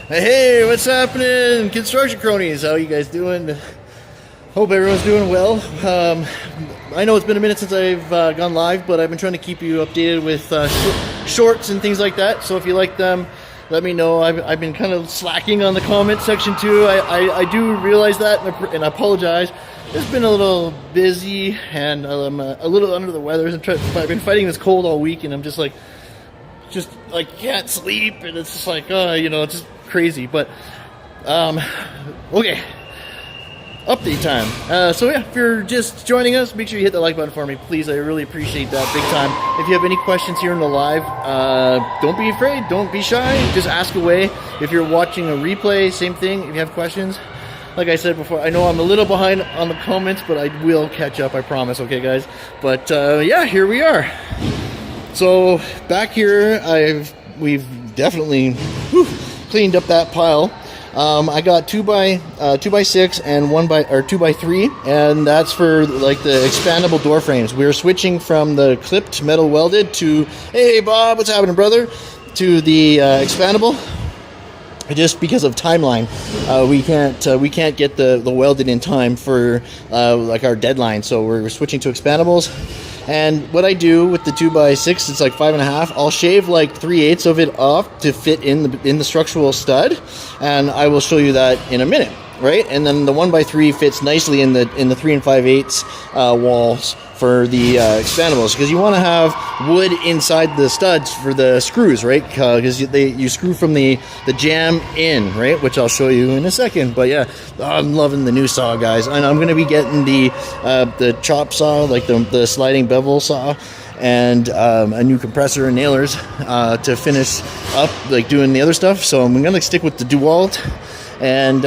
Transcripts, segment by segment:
Hey, what's happening? Construction Kronies, how you guys doing? Hope everyone's doing well. I know it's been a minute since I've gone live, but I've been trying to keep you updated with shorts and things like that. So if you like them, let me know. I've been kind of slacking on the comment section too. I do realize that, and I apologize. It's been a little busy, and I'm a little under the weather. I've been fighting this cold all week, and I'm just can't sleep, and it's just like, it's just crazy. But okay, update time. So yeah, if you're just joining us, make sure you hit the like button for me, please. I really appreciate that big time. If you have any questions here in the live, don't be afraid, don't be shy, just ask away. If you're watching a replay, same thing. If you have questions, like I said before, I know I'm a little behind on the comments, but I will catch up, I promise. Okay guys, but yeah, here we are. So back here, we've definitely cleaned up that pile. I got 2x6 and 2x3, and that's for like the expandable door frames. We're switching from the clipped metal welded to, hey Bob, what's happening, brother, to the expandable. Just because of timeline, we can't get the welded in time for like our deadline, so we're switching to expandables. And what I do with the 2x6, it's like 5.5. I'll shave like 3/8 of it off to fit in the structural stud, and I will show you that in a minute, right? And then the 1x3 fits nicely in the 3 5/8 walls for the expandables, because you want to have wood inside the studs for the screws, right? Because you screw from the jam in, right? Which I'll show you in a second. But yeah, I'm loving the new saw, guys, and I'm going to be getting the chop saw, like the sliding bevel saw, and a new compressor and nailers to finish up like doing the other stuff. So I'm going to stick with the DeWalt. And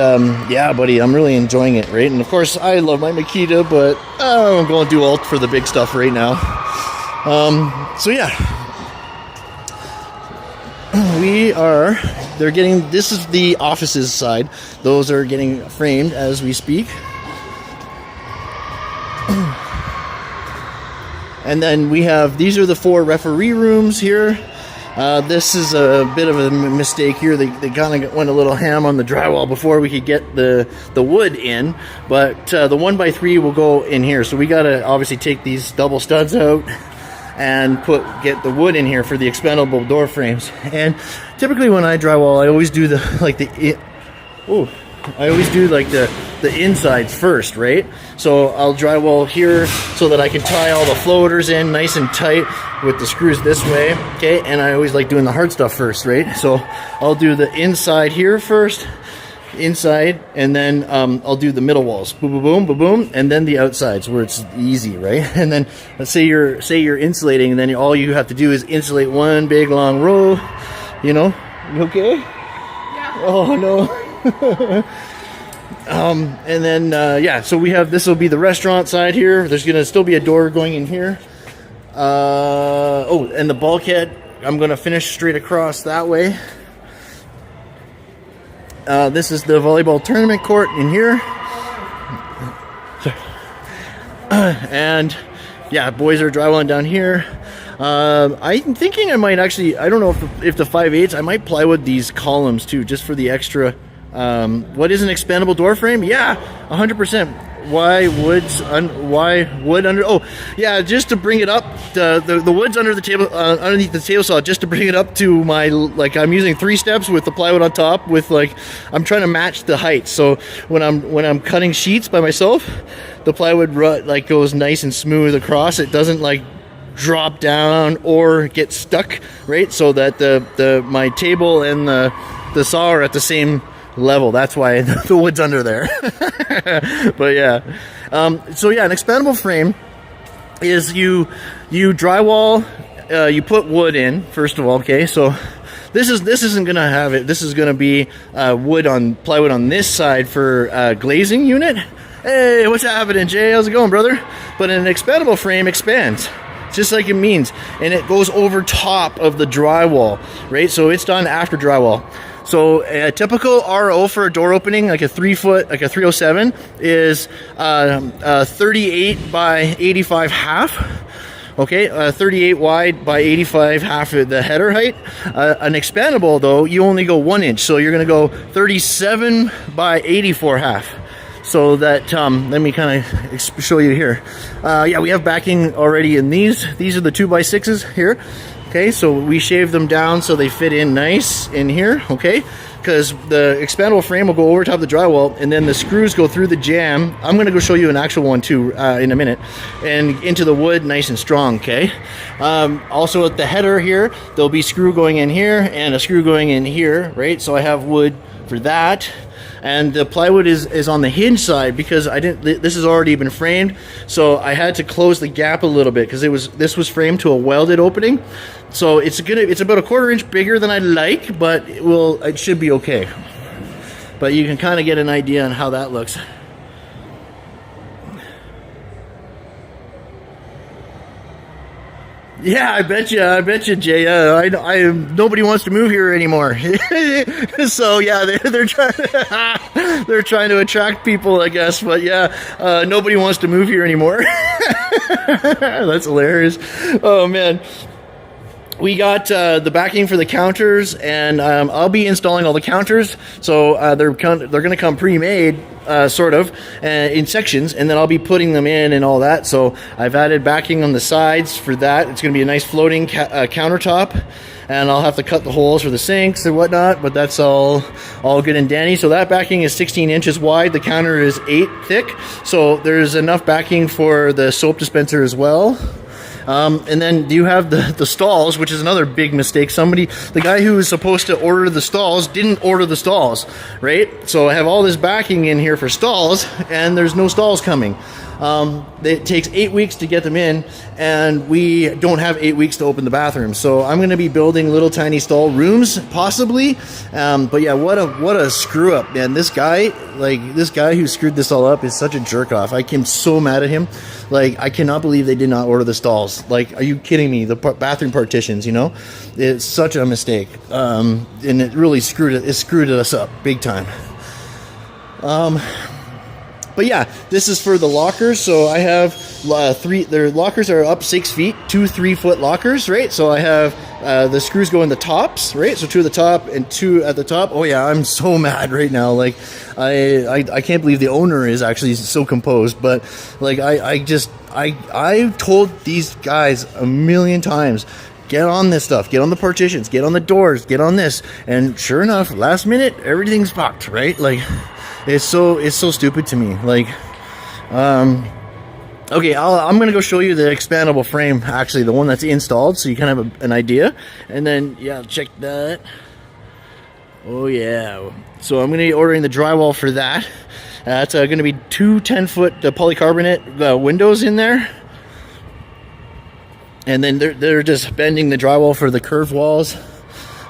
yeah, buddy, I'm really enjoying it, right? And of course, I love my Makita, but I'm going to do alt for the big stuff right now. So yeah, this is the offices side. Those are getting framed as we speak. And then these are the 4 referee rooms here. This is a bit of a mistake here. They kind of went a little ham on the drywall before we could get the wood in, but the 1x3 will go in here. So we gotta obviously take these double studs out and get the wood in here for the expandable door frames. And typically when I drywall, I always do the insides first, right? So I'll drywall here so that I can tie all the floaters in nice and tight with the screws this way, okay? And I always like doing the hard stuff first, right? So I'll do the inside here first, inside, and then I'll do the middle walls, boom, boom, boom, boom, boom, and then the outsides where it's easy, right? And then let's say you're insulating, and then all you have to do is insulate one big long row. You know, you okay? Yeah. Oh no. And then yeah, so this will be the restaurant side here. There's gonna still be a door going in here. And the bulkhead, I'm gonna finish straight across that way. This is the volleyball tournament court in here. And yeah, boys are drywalling down here. I'm thinking I might actually, I don't know if the 5/8, I might plywood these columns too, just for the extra. What is an expandable door frame? Yeah, 100%. Why wood under? Oh, yeah, just to bring it up. The wood's under the table, underneath the table saw, just to bring it up to my, like, I'm using 3 steps with the plywood on top. With I'm trying to match the height. So when I'm cutting sheets by myself, the plywood goes nice and smooth across. It doesn't drop down or get stuck, right? So that my table and the saw are at the same level. That's why the wood's under there. But yeah, so yeah, an expandable frame is you drywall, you put wood in first of all. Okay, so this isn't gonna have it. This is gonna be plywood on this side for glazing unit. Hey, what's happening, Jay? How's it going, brother? But an expandable frame expands, just like it means, and it goes over top of the drywall, right? So it's done after drywall. So a typical RO for a door opening, like a 3-foot, like a 307, is 38 by 85 half. Okay, 38 wide by 85, half of the header height. An expandable, though, you only go 1 inch, so you're going to go 37 by 84 half. So that, let me kind of show you here. Yeah, we have backing already in these. These are the 2x6s here. Okay, so we shave them down so they fit in nice in here, okay? Because the expandable frame will go over top of the drywall, and then the screws go through the jamb. I'm going to go show you an actual one too in a minute, and into the wood nice and strong, okay? Also at the header here, there'll be screw going in here and a screw going in here, right? So I have wood for that. And the plywood is on the hinge side because this has already been framed, so I had to close the gap a little bit because this was framed to a welded opening. So it's about a 1/4 inch bigger than I'd like, but it should be okay. But you can kind of get an idea on how that looks. Yeah, I bet you, Jay. Nobody wants to move here anymore. So yeah, they're trying to attract people, I guess. But yeah, nobody wants to move here anymore. That's hilarious. Oh man. We got the backing for the counters, and I'll be installing all the counters. So they're going to come pre-made, sort of, in sections, and then I'll be putting them in and all that. So I've added backing on the sides for that. It's going to be a nice floating countertop, and I'll have to cut the holes for the sinks and whatnot. But that's all good and dandy. So that backing is 16 inches wide. The counter is 8 thick. So there's enough backing for the soap dispenser as well. And then you have the stalls, which is another big mistake. The guy who was supposed to order the stalls didn't order the stalls, right? So I have all this backing in here for stalls, and there's no stalls coming. It takes 8 weeks to get them in, and we don't have 8 weeks to open the bathroom. So I'm going to be building little tiny stall rooms, possibly. But yeah, what a screw up, man. This guy who screwed this all up is such a jerk off. I am so mad at him. Like, I cannot believe they did not order the stalls. Like, are you kidding me? The bathroom partitions, it's such a mistake. And it really screwed us up big time. But yeah, this is for the lockers. So I have their lockers are up 6 feet, 2 3-foot lockers, right? So I have the screws go in the tops, right? So 2 at the top and 2 at the top. Oh yeah, I'm so mad right now. Like, I can't believe the owner is actually so composed. But like, I told these guys a million times, get on this stuff, get on the partitions, get on the doors, get on this. And sure enough, last minute, everything's fucked, right? Like, it's so stupid to me. Like, okay, I'm gonna go show you the expandable frame, actually, the one that's installed, so you kind of have an idea. And then, yeah, check that. Oh yeah. So I'm gonna be ordering the drywall for that. That's gonna be 2 10-foot polycarbonate windows in there. And then they're just bending the drywall for the curved walls.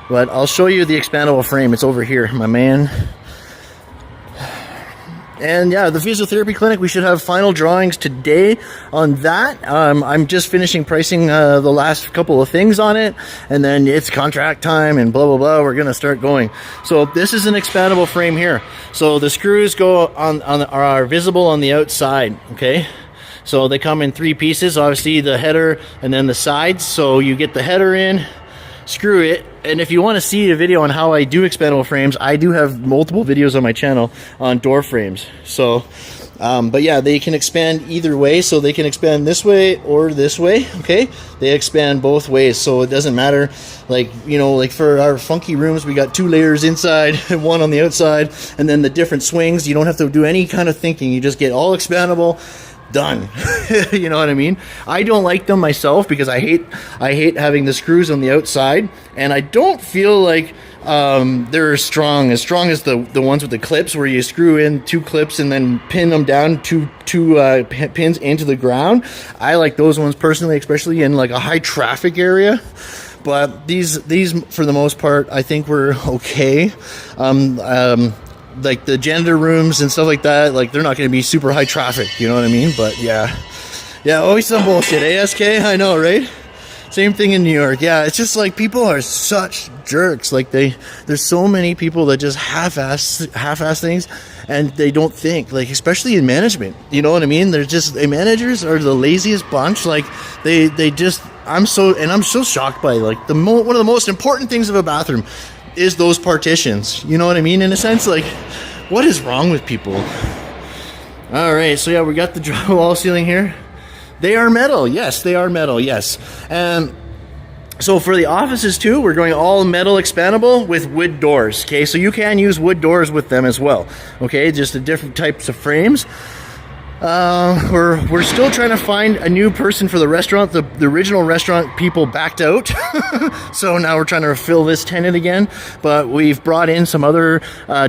But I'll show you the expandable frame. It's over here, my man. And yeah, the physiotherapy clinic, we should have final drawings today on that. I'm just finishing pricing the last couple of things on it, and then it's contract time and blah blah blah. We're gonna start going. So this is an expandable frame here. So the screws are visible on the outside. Okay, so they come in 3 pieces. Obviously the header and then the sides. So you get the header in, screw it. And if you want to see a video on how I do expandable frames, I do have multiple videos on my channel on door frames. So, but yeah, they can expand either way. So they can expand this way or this way, okay? They expand both ways, so it doesn't matter. Like, like for our funky rooms, we got 2 layers inside and 1 on the outside, and then the different swings. You don't have to do any kind of thinking. You just get all expandable. Done. You know what I mean? I don't like them myself because I hate having the screws on the outside, and I don't feel like they're as strong as the ones with the clips, where you screw in 2 clips and then pin them down two pins into the ground. I like those ones personally, especially in like a high traffic area. But these for the most part, I think we're okay. Like the janitor rooms and stuff like that, like they're not going to be super high traffic, you know what I mean? But yeah, always some bullshit. ASK, I know, right? Same thing in New York. Yeah, it's just like people are such jerks. Like there's so many people that just half-ass things, and they don't think, like, especially in management, you know what I mean? They're just, managers are the laziest bunch. Like, they just, I'm so shocked by, like, one of the most important things of a bathroom is those partitions, you know what I mean? In a sense, like, what is wrong with people? All right, so yeah, we got the drywall ceiling here. They are metal. Yes, they are metal. Yes. And so for the offices too, we're going all metal expandable with wood doors. Okay, so you can use wood doors with them as well. Okay, just the different types of frames. We're still trying to find a new person for the restaurant. The original restaurant people backed out, so now we're trying to fill this tenant again. But we've brought in some other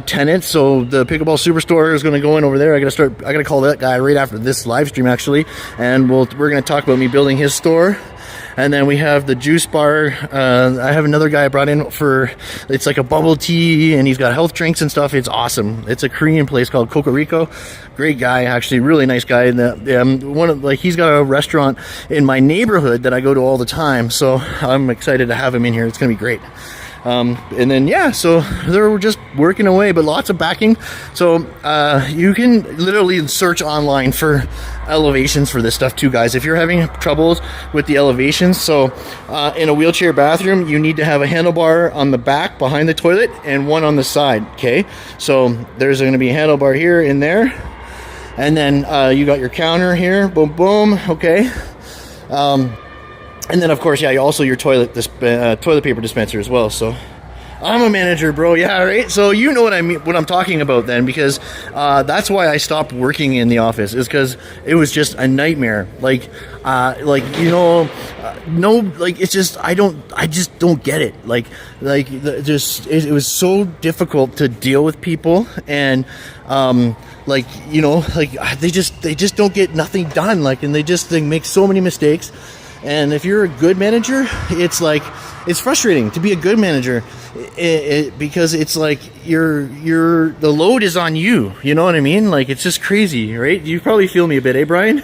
tenants. So the Pickleball Superstore is going to go in over there. I got to call that guy right after this live stream actually, and we're going to talk about me building his store. And then we have the juice bar. I have another guy I brought in for, it's like a bubble tea, and he's got health drinks and stuff. It's awesome. It's a Korean place called Cocorico. Great guy, actually, really nice guy. And he's got a restaurant in my neighborhood that I go to all the time. So I'm excited to have him in here. It's gonna be great. And then, yeah, so they're just working away, but lots of backing. So you can literally search online for elevations for this stuff too, guys, if you're having troubles with the elevations. So in a wheelchair bathroom, you need to have a handlebar on the back behind the toilet and one on the side. Okay, so there's going to be a handlebar here and there, and then you got your counter here, boom boom. Okay, and then, of course, yeah, also your toilet paper dispenser as well. So I'm a manager, bro. Yeah, right. So you know what I mean, what I'm talking about then, because that's why I stopped working in the office, is because it was just a nightmare. Like it's just I just don't get it. It was so difficult to deal with people, and they just don't get nothing done. And they make so many mistakes. And if you're a good manager, it's frustrating to be a good manager, because it's like the load is on you. You know what I mean? Like, it's just crazy, right? You probably feel me a bit, eh, Brian?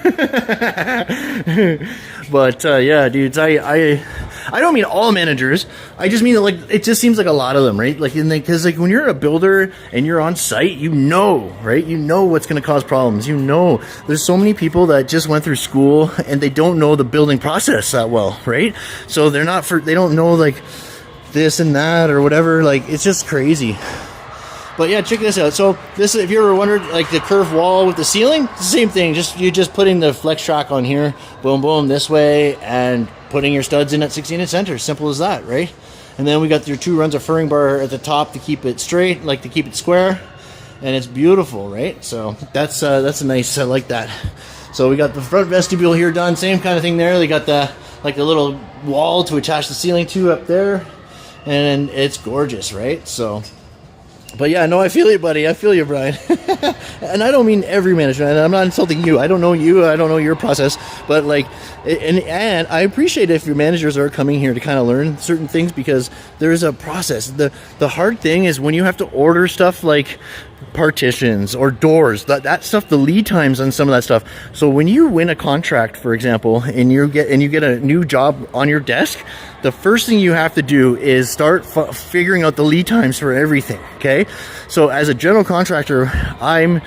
But yeah, dudes, I don't mean all managers. I just mean that, it just seems like a lot of them, right? Because when you're a builder and you're on site, right? You know what's going to cause problems. There's so many people that just went through school and they don't know the building process that well, right? So they don't know this and that or whatever. It's just crazy. But yeah, check this out. So this, if you ever wondered, the curved wall with the ceiling, it's the same thing. You're just putting the flex track on here, boom, boom, this way, and putting your studs in at 16-inch center. Simple as that, right? And then we got your 2 runs of furring bar at the top to keep it straight, to keep it square, and it's beautiful, right? So that's a nice. I like that. So we got the front vestibule here done. Same kind of thing there. They got the little wall to attach the ceiling to up there, and it's gorgeous, right? So. But yeah, no, I feel you, buddy. I feel you, Brian. And I don't mean every manager. And I'm not insulting you. I don't know you. I don't know your process. But and I appreciate if your managers are coming here to kind of learn certain things, because there's a process. The hard thing is when you have to order stuff like partitions or doors, that stuff, the lead times on some of that stuff. So when you win a contract, for example, and you get a new job on your desk, the first thing you have to do is start figuring out the lead times for everything. Okay, so as a general contractor, I'm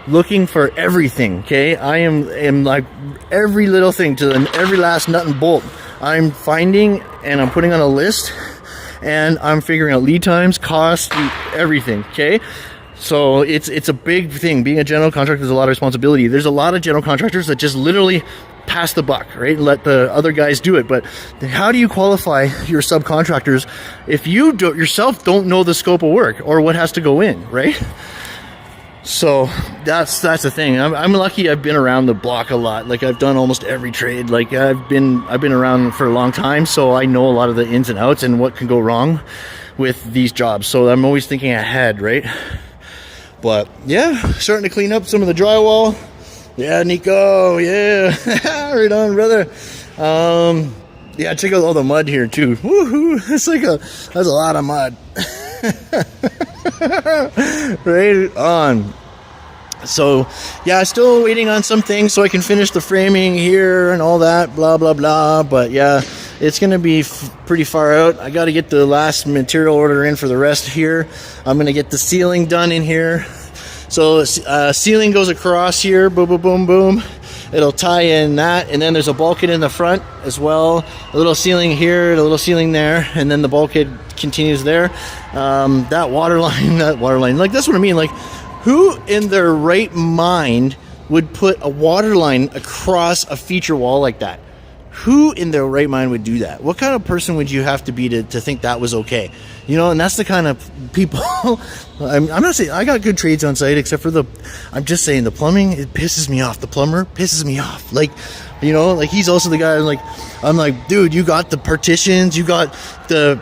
looking for everything. Okay, I am like every little thing to every last nut and bolt. I'm finding and I'm putting on a list, and I'm figuring out lead times, cost, everything. Okay. So it's a big thing. Being a general contractor is a lot of responsibility. There's a lot of general contractors that just literally pass the buck, right? And let the other guys do it. But how do you qualify your subcontractors if you yourself don't know the scope of work or what has to go in, right? So that's the thing. I'm lucky. I've been around the block a lot. I've done almost every trade. I've been around for a long time, so I know a lot of the ins and outs and what can go wrong with these jobs. So I'm always thinking ahead, right? But yeah, starting to clean up some of the drywall. Yeah, Nico. Yeah, right on, brother. Yeah, check out all the mud here too. Woohoo! That's a lot of mud. Right on. So yeah, still waiting on some things so I can finish the framing here and all that, blah blah blah. But yeah, it's gonna be pretty far out. I got to get the last material order in for the rest here. I'm gonna get the ceiling done in here. So ceiling goes across here, boom, boom, boom, boom. It'll tie in that, and then there's a bulkhead in the front as well. A little ceiling here, a little ceiling there, and then the bulkhead continues there. That water line, like that's what I mean. Like, who in their right mind would put a water line across a feature wall like that? Who in their right mind would do that? What kind of person would you have to be to think that was okay? You know, and that's the kind of people. I'm not saying I got good trades on site, except for I'm just saying the plumbing, it pisses me off. The plumber pisses me off. Like, you know, like he's also the guy I'm like, dude, you got the partitions, you got the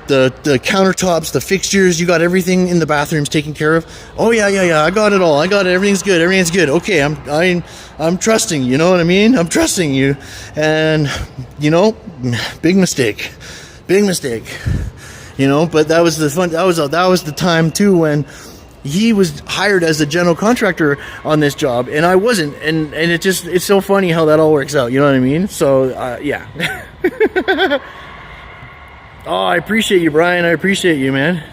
countertops, the fixtures, you got everything in the bathrooms taken care of. Oh yeah, I got it all. I got it. Everything's good. Okay, I'm trusting. You know what I mean? I'm trusting you. And you know, big mistake. You know, but that was the fun. That was the time too when he was hired as a general contractor on this job, and I wasn't. And it's so funny how that all works out. You know what I mean? So yeah. Oh, I appreciate you, Brian. I appreciate you, man.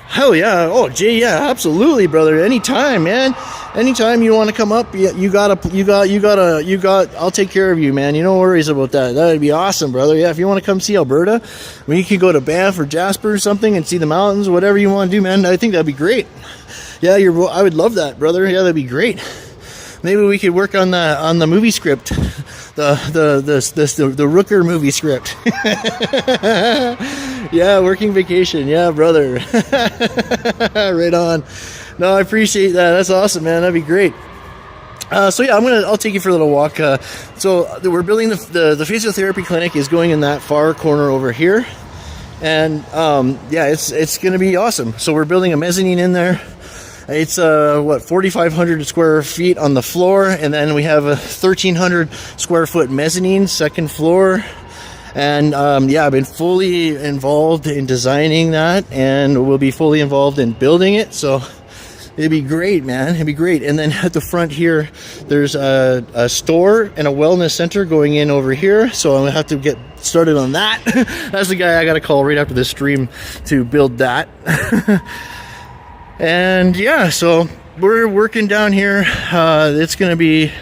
Hell yeah. Oh, Jay, yeah, absolutely, brother. Anytime, man. Anytime you want to come up, you got, I'll take care of you, man. You no worries about that. That'd be awesome, brother. Yeah, if you want to come see Alberta, we can go to Banff or Jasper or something and see the mountains, whatever you want to do, man. I think that'd be great. Yeah, I would love that, brother. Yeah, that'd be great. Maybe we could work on the movie script, the Rooker movie script. Yeah, working vacation. Yeah, brother. Right on. No, I appreciate that. That's awesome, man. That'd be great. So yeah, I'll take you for a little walk. So we're building the physiotherapy clinic is going in that far corner over here, and yeah, it's gonna be awesome. So we're building a mezzanine in there. It's 4,500 square feet on the floor, and then we have a 1,300 square foot mezzanine, second floor. And yeah, I've been fully involved in designing that, and we'll be fully involved in building it. So it'd be great, man. It'd be great. And then at the front here, there's a store and a wellness center going in over here. So I'm gonna have to get started on that. That's the guy I got to call right after this stream to build that. And yeah, so we're working down here. It's gonna be,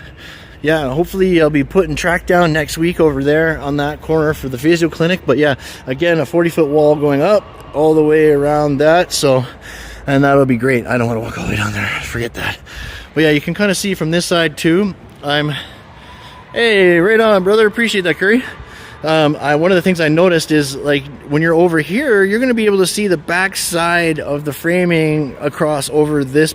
yeah, hopefully I'll be putting track down next week over there on that corner for the physio clinic. But yeah, again, a 40-foot wall going up all the way around that. So, and that'll be great. I don't want to walk all the way down there. Forget that. But yeah, you can kind of see from this side too. Hey, right on, brother. Appreciate that, Curry. One of the things I noticed is, like, when you're over here, you're going to be able to see the back side of the framing across over this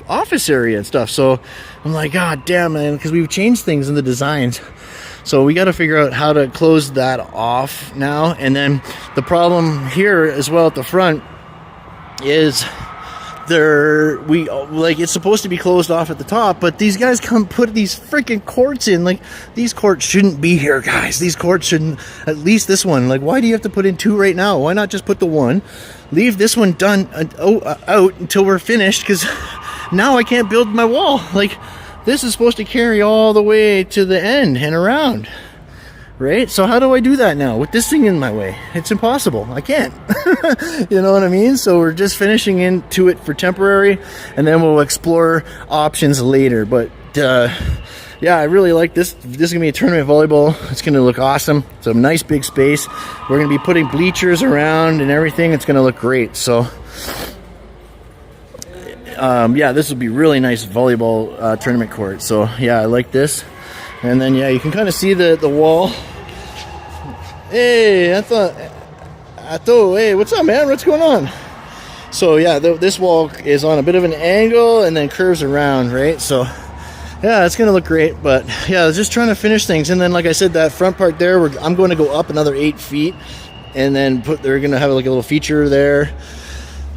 office area and stuff. So I'm like, God damn, man, because we've changed things in the designs. So we got to figure out how to close that off now. And then the problem here as well at the front is it's supposed to be closed off at the top, but these guys come put these freaking courts in. Like, these courts shouldn't be here, guys. These courts shouldn't, at least this one. Like, why do you have to put in two right now? Why not just put the one, leave this one done out until we're finished? Because now I can't build my wall. Like, this is supposed to carry all the way to the end and around, right? So how do I do that now with this thing in my way? It's impossible. I can't. You know what I mean? So we're just finishing into it for temporary, and then we'll explore options later. But yeah, I really like this. This is gonna be a tournament volleyball. It's gonna look awesome. It's a nice big space. We're gonna be putting bleachers around and everything. It's gonna look great. So yeah, this will be really nice volleyball tournament court. So yeah, I like this. And then yeah, you can kind of see the wall. Hey, I thought, hey, what's up, man? What's going on? So yeah, this wall is on a bit of an angle and then curves around, right? So yeah, it's gonna look great. But yeah, I was just trying to finish things. And then, like I said, that front part there, I'm going to go up another 8 feet, and then they're gonna have like a little feature there.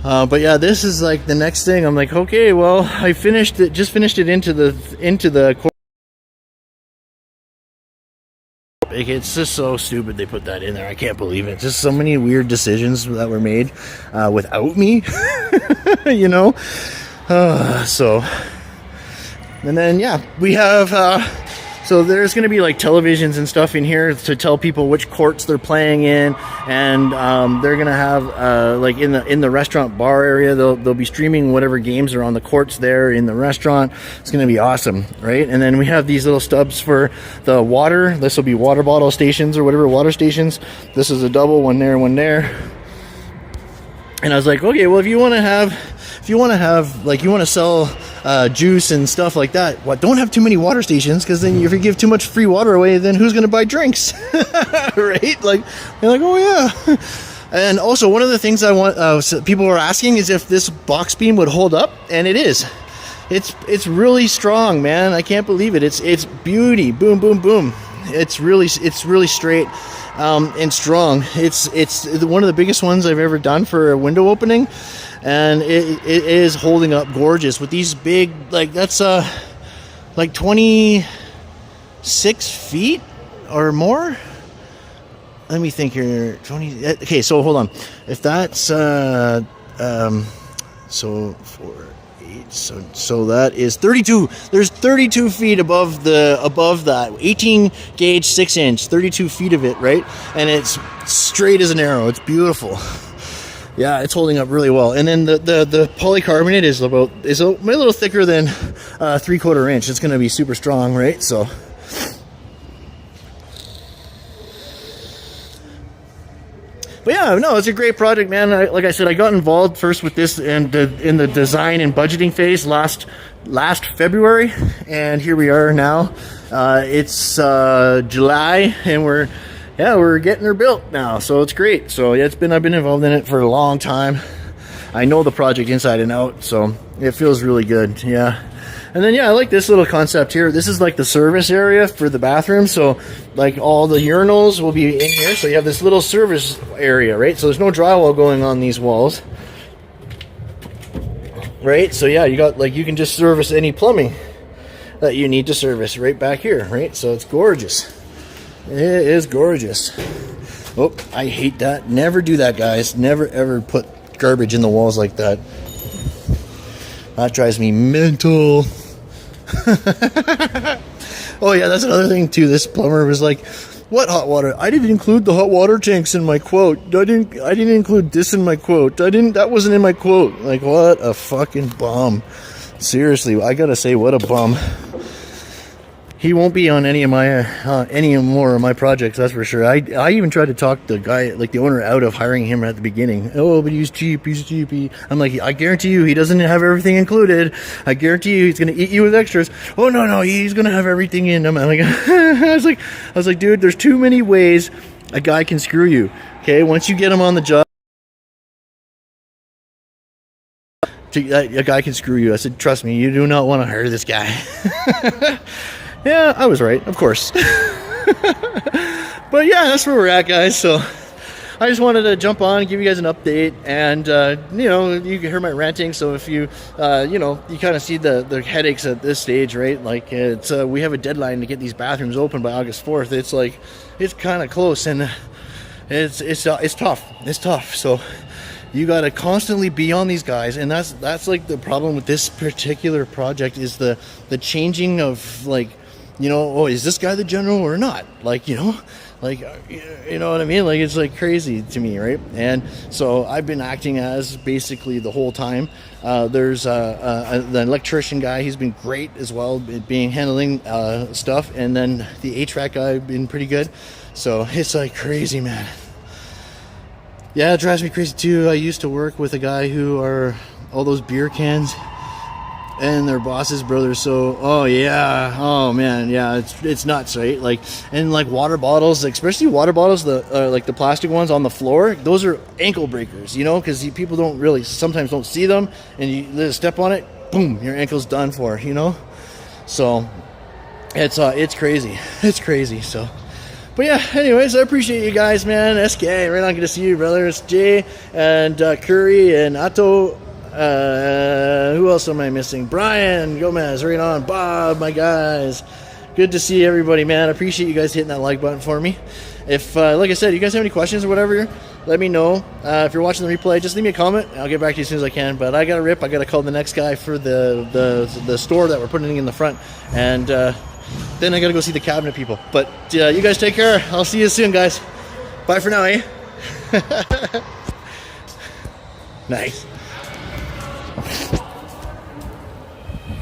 But yeah, this is like the next thing. I'm like, okay, well, I just finished it into the. It's just so stupid they put that in there. I can't believe it. Just so many weird decisions that were made without me. You know. So, and then yeah, we have So there's going to be like televisions and stuff in here to tell people which courts they're playing in, and they're going to have like in the restaurant bar area, they'll be streaming whatever games are on the courts there in the restaurant. It's going to be awesome, right? And then we have these little stubs for the water. This will be water bottle stations or whatever, water stations. This is a double, one there, one there. And I was like, okay, well, if you want to have like, you want to sell juice and stuff like that, what, don't have too many water stations, because then if you give too much free water away, then who's going to buy drinks? Right? Like, they're like, oh yeah. And also, one of the things I want, people were asking is if this box beam would hold up, and it is. It's really strong, man. I can't believe it. It's beauty. Boom, boom, boom. It's really straight and strong. It's one of the biggest ones I've ever done for a window opening, and it is holding up gorgeous with these big, like, that's like 26 feet or more. Let me think here. 20. Okay, so hold on. If that's so 4, 8, so that is 32. There's 32 feet above that 18 gauge 6-inch, 32 feet of it, right? And it's straight as an arrow. It's beautiful. Yeah, it's holding up really well. And then the polycarbonate is a little thicker than 3/4 inch. It's going to be super strong, right? So. But yeah, no, it's a great project, man. Like I said, I got involved first with this and in the design and budgeting phase last February, and here we are now. It's July, and we're getting her built now, so it's great. So yeah, I've been involved in it for a long time. I know the project inside and out, so it feels really good. Yeah. And then, yeah, I like this little concept here. This is like the service area for the bathroom. So, like, all the urinals will be in here. So you have this little service area, right? So there's no drywall going on these walls, right? So, yeah, you got, like, you can just service any plumbing that you need to service right back here, right? So it's gorgeous. It is gorgeous. Oh, I hate that. Never do that, guys. Never, ever put garbage in the walls like that. That drives me mental. Oh yeah, that's another thing too. This plumber was like, "What hot water? I didn't include the hot water tanks in my quote. I didn't include this in my quote. That wasn't in my quote." Like, what a fucking bum. Seriously, I gotta say, what a bum. He won't be on any more of my projects, that's for sure. I even tried to talk the guy, like the owner, out of hiring him at the beginning. Oh, but he's cheap. I'm like, I guarantee you he doesn't have everything included. I guarantee you he's going to eat you with extras. Oh, no, he's going to have everything in them. I'm like, I was like, dude, there's too many ways a guy can screw you. Okay, once you get him on the job, a guy can screw you. I said, trust me, you do not want to hire this guy. Yeah, I was right, of course. But yeah, that's where we're at, guys. So I just wanted to jump on and give you guys an update. And, you can hear my ranting. So if you, you kind of see the headaches at this stage, right? Like, it's we have a deadline to get these bathrooms open by August 4th. It's like, it's kind of close, and it's tough. It's tough. So you got to constantly be on these guys, and that's like the problem with this particular project is the changing of, like, is this guy the general or not? Like, you know what I mean? Like, it's like crazy to me, right? And so I've been acting as basically the whole time. There's the electrician guy. He's been great as well, handling stuff, and then the HVAC guy been pretty good. So it's like crazy, man. Yeah, it drives me crazy too. I used to work with a guy who are all those beer cans and their boss's brothers. So, oh man, yeah, it's nuts, right? Like, and like water bottles, especially water bottles, like the plastic ones on the floor, those are ankle breakers, because people sometimes don't see them, and you step on it, boom, your ankle's done for, So it's crazy. It's crazy. So. But yeah, anyways, I appreciate you guys, man. SK, right on, good to see you, brother. It's Jay and Curry and Atto. Who else am I missing? Brian Gomez, right on. Bob, my guys. Good to see everybody, man. I appreciate you guys hitting that like button for me. If, like I said, you guys have any questions or whatever, let me know. If you're watching the replay, just leave me a comment. I'll get back to you as soon as I can. But I got to rip. I got to call the next guy for the store that we're putting in the front. And then I gotta go see the cabinet people. But you guys take care. I'll see you soon, guys. Bye for now, eh? Nice.